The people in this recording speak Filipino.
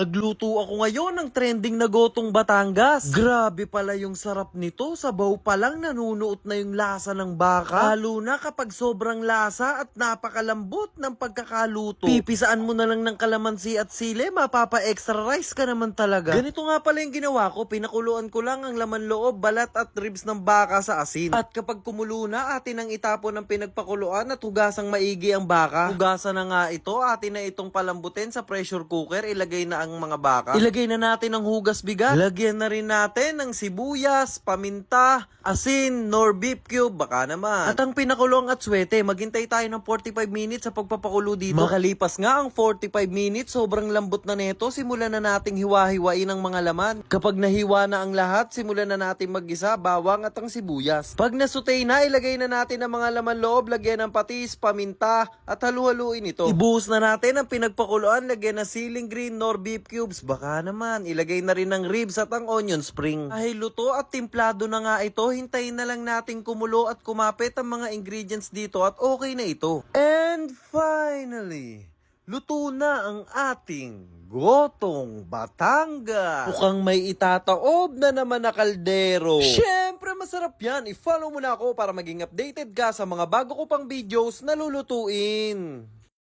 Nagluto ako ngayon ng trending na gotong Batangas. Grabe pala yung sarap nito. Sabaw pa lang nanunuot na yung lasa ng baka. Lalo na kapag sobrang lasa at napakalambot ng pagkakaluto. Pipisaan mo na lang ng kalamansi at sili, mapapa-extra rice ka naman talaga. Ganito nga pala yung ginawa ko. Pinakuluan ko lang ang laman loob, balat at ribs ng baka sa asin. At kapag kumulo na, atin ang itapon ng pinagpakuluan at hugasang maigi ang baka. Hugasan na nga ito, atin na itong palambutin sa pressure cooker. Ilagay na ang mga baka. Ilagay na natin ang hugas bigat. Lagyan na rin natin ng sibuyas, paminta, asin, nor beef cube, baka naman. At ang pinakulong at swete, maghintay tayo ng 45 minutes sa pagpapakulo dito. Makalipas nga ang 45 minutes, sobrang lambot na neto, simulan na nating hiwa-hiwain ang mga laman. Kapag nahiwa na ang lahat, simulan na natin mag-isa, bawang at ang sibuyas. Pag nasutay na, ilagay na natin ang mga laman loob, lagyan ng patis, paminta, at halu-haluin ito. Ibuhos na natin ang pinagpakuluan, lagyan ng siling green, nor beef cubes, baka naman. Ilagay na rin ng ribs at ang onion spring. Dahil luto at timplado na nga ito, hintayin na lang natin kumulo at kumapit ang mga ingredients dito at okay na ito. And finally, luto na ang ating gotong Batangas. Mukhang may itataob na naman na kaldero. Syempre masarap yan. I-follow mo na ako para maging updated ka sa mga bago ko pang videos na lulutuin.